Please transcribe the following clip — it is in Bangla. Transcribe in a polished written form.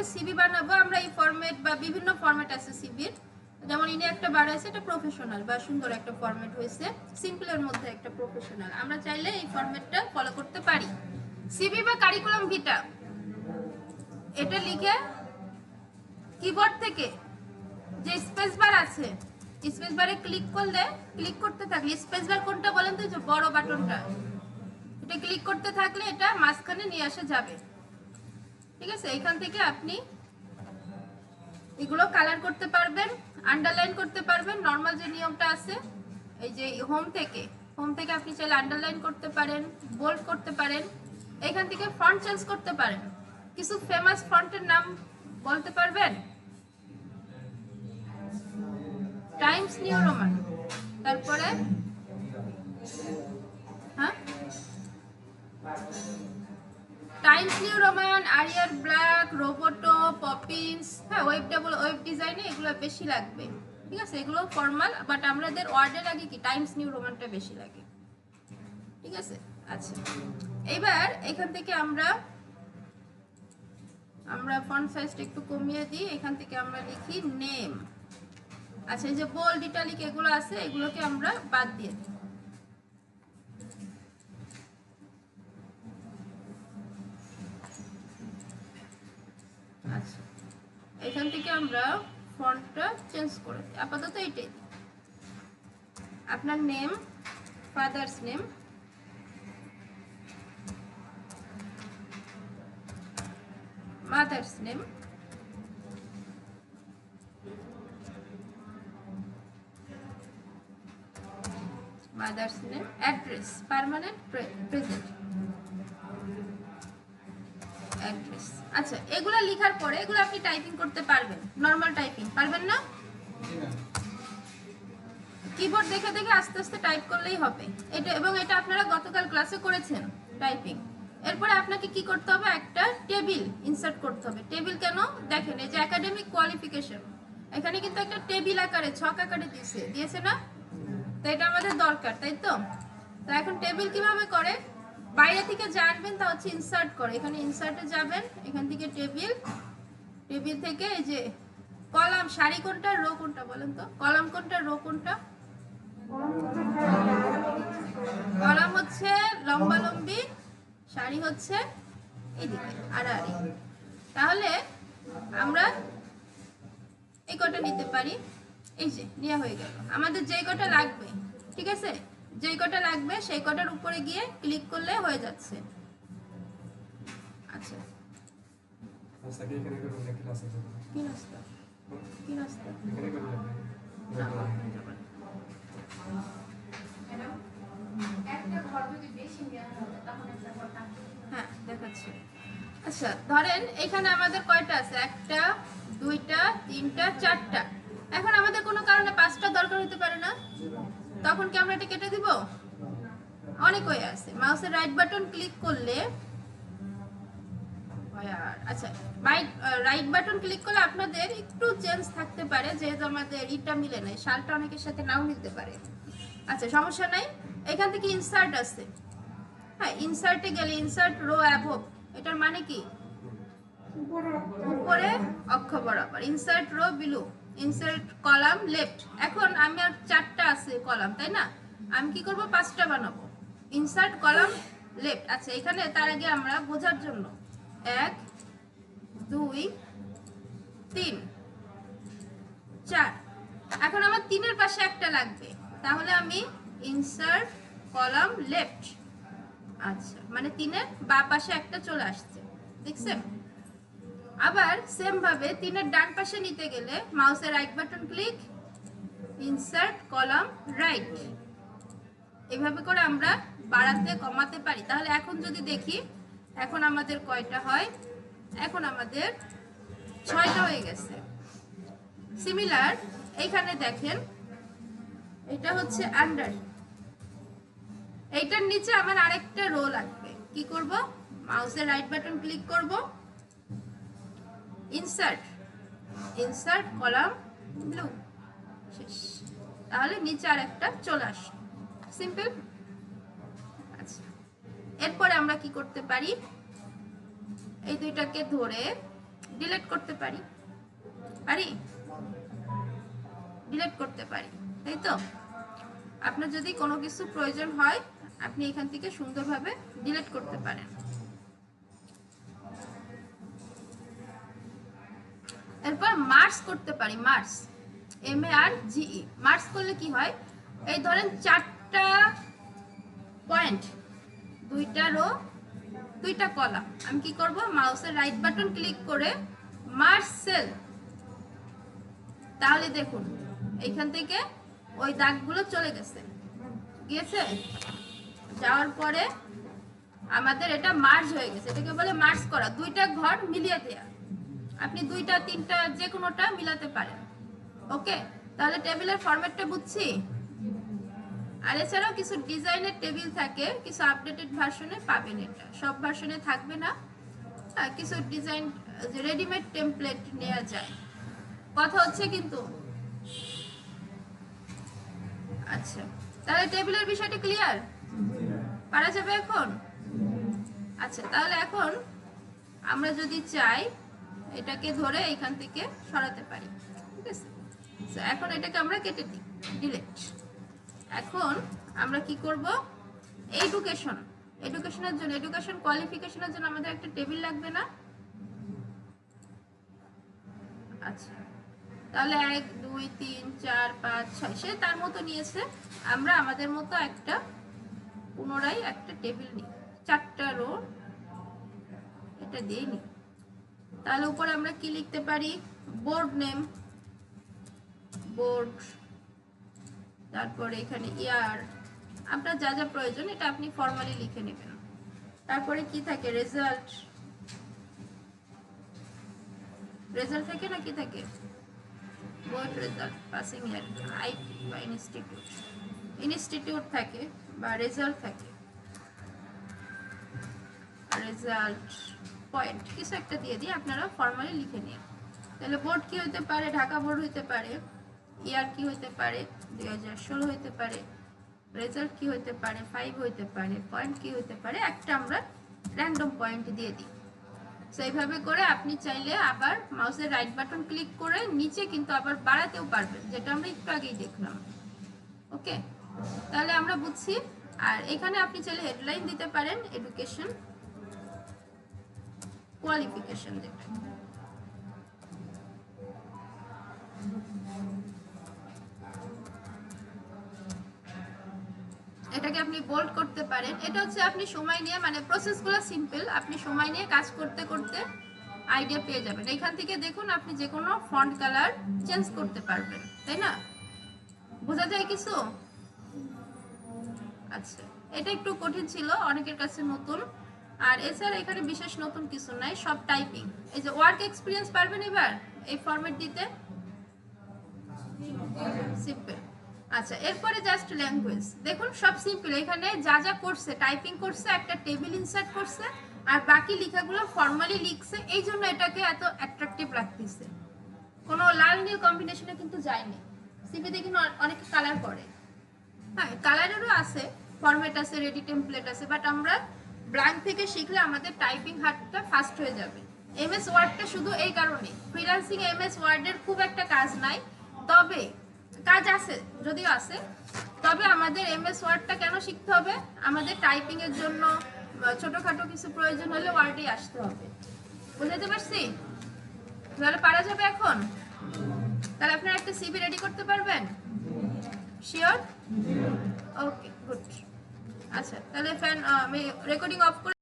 একটা সিভি বানাবো আমরা এই ফরম্যাট বা বিভিন্ন ফরম্যাট আছে সিভির, যেমন ইনি একটা বানাইছে এটা প্রফেশনাল বা সুন্দর একটা ফরম্যাট হয়েছে, সিম্পলের মধ্যে একটা প্রফেশনাল, আমরা চাইলে এই ফরম্যাটটা ফলো করতে পারি। সিভি বা কারিকুলাম ভিটা এটা লিখে কিবোর্ড থেকে যে স্পেস বার আছে স্পেস বারে ক্লিক করলে, ক্লিক করতে থাকলে, স্পেস বার কোনটা বলেন তো, যে বড় বাটনটা, এটা ক্লিক করতে থাকলে এটা মাঝখানে নিয়ে আসা যাবে। ঠিক আছে, এখান থেকে আপনি এগুলো কালার করতে পারবেন, আন্ডারলাইন করতে পারবেন। নর্মাল যে নিয়মটা আছে এই যে হোম থেকে আপনি চাইলে আন্ডারলাইন করতে পারেন, বোল্ড করতে পারেন, এখান থেকে ফন্ট চেঞ্জ করতে পারেন। কিছু ফেমাস ফন্টের নাম বলতে পারবেন? টাইমস নিউ রোমান, তারপরে হ্যাঁ Times new Roman, Arial black, Roboto, Poppins, হ্যাঁ ওয়েব ডিজাইনে এগুলো বেশি লাগবে। ঠিক আছে, এগুলো ফর্মাল, বাট আমাদের ওয়ার্ডের আগে কি টাইমস নিউ রোমানটা বেশি লাগে। ঠিক আছে, আচ্ছা এবার এখান থেকে আমরা ফন্ট সাইজটা একটু কমিয়ে দিই, এখান থেকে আমরা লিখি নেম। আচ্ছা, এই যে বোল্ড ইটালিক এগুলো আছে এগুলোকে আমরা বাদ দিয়ে দিই। আচ্ছা, এখান থেকে আমরা ফন্টটা চেঞ্জ করে দিই, আপাতত এইটাই। আপনার name, father's name, mother's name, mother's name, address, permanent, present address. আচ্ছা, এগুলো লেখার পরে এগুলো আপনি টাইপিং করতে পারবেন, নরমাল টাইপিং পারবেন না? কিবোর্ড দেখে দেখে আস্তে আস্তে টাইপ করলেই হবে এটা, এবং এটা আপনারা গতকাল ক্লাসে করেছেন টাইপিং। এরপরে আপনাকে কি করতে হবে, একটা টেবিল ইনসার্ট করতে হবে। টেবিল কেন দেখেন, এই যে একাডেমিক কোয়ালিফিকেশন, এখানে কিন্তু একটা টেবিল আকারে ছক আকারে দিয়েছে না, তো এটা আমাদের দরকার, তাই তো? তো এখন টেবিল কিভাবে করে, বাইরে থেকে জানবেন, তা হচ্ছে ইনসার্ট করে, এখানে ইনসার্টে যাবেন, এখান থেকে টেবিল থেকে এই যে কলাম, সারি কোনটা, রো কোনটা বলেন তো, কলাম কোনটা, রো কোনটা? কলাম হচ্ছে লম্বালম্বি, সারি হচ্ছে এদিকে আড়াআড়ি। তাহলে আমরা এই কটা নিতে পারি, এই যে নেওয়া হয়ে গেল। আমাদের যেই কটা লাগবে, ঠিক আছে, যেই কটা লাগবে সেই কটার উপরে গিয়ে ক্লিক করলে হয়ে যাচ্ছে। আচ্ছা, কি নাস্তা হ্যাঁ দেখাচ্ছি। আচ্ছা, ধরেন এখানে আমাদের কয়টা আছে, একটা, দুইটা, তিনটা, চারটা। এখন আমাদের কোনো কারণে পাঁচটা দরকার হতে পারে না, তখন কি আমরা এটা কেটে দিব? অনেক ওয়ে আছে, মাউসের রাইট বাটন ক্লিক করলে, আচ্ছা রাইট বাটন ক্লিক করলে আপনাদের একটু চেঞ্জ থাকতে পারে, যেহেতু আমাদের ইটা মিলে নাই, শালটা অনেকের সাথে নাও মিলতে পারে। আচ্ছা, সমস্যা নাই, এখান থেকে ইনসার্ট আছে, হ্যাঁ ইনসার্টে গেলে ইনসার্ট রো অ্যাবভ, এটার মানে কি উপরে অক্ষ বরাবর, insert row below, insert column left. এখন আমি আর চারটা আছে কলাম, তাই না, আমি কি করব, পাঁচটা বানাবো, ইনসার্ট কলাম লেফট। আচ্ছা, এখানে তার আগে আমরা বোঝার জন্য 1 2 3 4, এখন আমার 3-এর পাশে একটা লাগবে, তাহলে আমি ইনসার্ট কলাম লেফট। আচ্ছা, মানে 3-এর বাম পাশে একটা চলে আসছে, দেখছেন? আবার সেম ভাবে 3-এর ডান পাশে নিতে গেলে মাউসের right button click, insert column right, এভাবে করে আমরা বাড়াতে কমাতে পারি। তাহলে এখন যদি দেখি, এখন আমাদের কয়টা হয়, এখন আমাদের 6টা হয়ে গেছে। সিমিলার এইখানে দেখেন, এটা হচ্ছে আন্ডার, এইটার নিচে আমার আরেকটা রো লাগবে, কি করব, মাউসের রাইট বাটন ক্লিক করব, ইনসার্ট কলাম ব্লু, শেষ। তাহলে নিচে আরেকটা চলে আসে, সিম্পল। আচ্ছা, এরপরে আমরা কি করতে পারি, এই দুইটাকে ধরে ডিলিট করতে পারি, পারি ডিলিট করতে পারি, তাই তো? আপনার যদি কোনো কিছু প্রয়োজন হয় আপনি এখান থেকে সুন্দরভাবে ডিলিট করতে পারেন। এরপর মার্জ করতে পারি, মার্জ, MARGE। মার্জ করলে কি হয়, এই ধরেন 4টা পয়েন্ট, 2টা রো, 2টা কলাম, আমি কি করব, মাউসের রাইট বাটন ক্লিক করে মার্জ সেল, তাহলে দেখুন এইখান থেকে ওই দাগগুলো চলে গেছে, যাওয়ার পরে আমাদের এটা মার্জ হয়ে গেছে। এটাকে বলে মার্জ করা, 2টা ঘর মিলিয়ে দেয়া। আপনি 2টা 3টা যে কোনোটা মিলাতে পারেন। ওকে, তাহলে টেবিলের ফরম্যাটটা বুঝছি। আর এছাড়াও কিছু ডিজাইনের টেবিল থাকে, কিছু আপডেটেড ভার্সনে পাবেন, এটা সব ভার্সনে থাকবে না। কিছু ডিজাইন রেডিমেড টেমপ্লেট নেওয়া যায়, কথা হচ্ছে কিন্তু। আচ্ছা, তাহলে টেবিলের বিষয়টা ক্লিয়ার, পারা যাবে এখন? আচ্ছা, তাহলে এখন আমরা যদি চাই এটাকে ধরে এখান থেকে সরাতে পারি, ঠিক আছে? এখন এটাকে আমরা কেটে দিই, ডিলিট। এখন আমরা কি করব, এডুকেশনের জন্য, এডুকেশন কোয়ালিফিকেশনের জন্য আমাদের একটা টেবিল লাগবে না? আচ্ছা, তাহলে 1 2 3 4 5 6 সে তার মতো নিয়েছে, আমরা আমাদের মতো একটা পুনরায় একটা টেবিল নিই, 4টা রো, এটা দিয়ে নিই। তাহলে উপরে আমরা কি লিখতে পারি, বোর্ড নেম, বোর্ড, তারপরে এখানে ইয়ার, আপনার যা যা প্রয়োজন এটা আপনি ফর্মালি লিখে নেবেন। তারপরে কি থাকে, রেজাল্ট, রেজাল্ট থাকে না, কি থাকে, board result, passing year, IT বা ইনস্টিটিউট থাকে বা রেজাল্ট থাকে, রেজাল্ট পয়েন্ট কিছু একটা দিয়ে দিয়ে আপনারা ফর্মালি লিখে নিন। তাহলে বোর্ড কি হতে পারে, ঢাকা বোর্ড হতে পারে, ইয়ার কি হতে পারে, 2016 হতে পারে, রেজাল্ট কি হতে পারে, 5 হতে পারে, পয়েন্ট কি হতে পারে, একটা আমরা র্যান্ডম পয়েন্ট দিয়ে দিই। সো এইভাবে করে আপনি চাইলে আবার মাউসের রাইট বাটন ক্লিক করে নিচে কিন্তু আবার বাড়াতেও পারবেন, যেটা আমরা একটু আগেই দেখলাম। ওকে, তাহলে আমরা বুঝছি। আর এখানে আপনি চাইলে হেডলাইন দিতে পারেন, এডুকেশন কোয়ালিফিকেশন যেটা। এটাকে আপনি বোল্ড করতে পারেন। এটা হচ্ছে আপনি সময় নিয়ে, মানে প্রসেসগুলো সিম্পল, আপনি সময় নিয়ে কাজ করতে করতে আইডিয়া পেয়ে যাবেন। এখান থেকে দেখুন আপনি যে কোনো ফন্ট কালার চেঞ্জ করতে পারবেন, তাই না? বোঝা যায় কিছু? আচ্ছা, এটা একটু কঠিন ছিল, অনেকের কাছে নতুন। আর এছাড়া এখানে বিশেষ নতুন কিছু নাই, সব টাইপিং। এই যে ওয়ার্ক এক্সপিরিয়েন্স পারবেন এবার এই ফরম্যাট দিতে, সিম্পল। আচ্ছা, এরপরে জাস্ট ল্যাঙ্গুয়েজ, দেখুন সব সিম্পল। এখানে যা যা করছে, টাইপিং করছে, একটা টেবিল ইনসার্ট করছে, আর বাকি লেখাগুলো ফর্মালি লিখছে, এই জন্য এটাকে এত অ্যাট্রাকটিভ লাগতেছে। কোনো লাল নীল কম্বিনেশনে কিন্তু যায়নি। সিভিতে কিন্তু অনেকে কালার করে, হ্যাঁ কালারেরও আছে, ফরম্যাট আছে, রেডি টেমপ্লেট আছে, বাট আমরা ব্ল্যাঙ্ক থেকে শিখলে আমাদের টাইপিং হাতটা ফাস্ট হয়ে যাবে। এমএস ওয়ার্ডটা শুধু এই কারণে, ফ্রিল্যান্সিং এমএস ওয়ার্ডের খুব একটা কাজ নাই, তবে কাজ আছে, যদিও আছে, তবে আমাদের এমএস ওয়ার্ডটা কেন শিখতে হবে, আমাদের টাইপিং এর জন্য ছোটখাটো কিছু প্রয়োজন হলে ওয়ার্ডে আসতে হবে। বুঝাতে পারছি? তাহলে পারা যাবে এখন? তাহলে আপনারা একটা সিভি রেডি করতে পারবেন? শিওর? ওকে, গুড। আচ্ছা, তাহলে ফ্যান আমি রেকর্ডিং অফ করে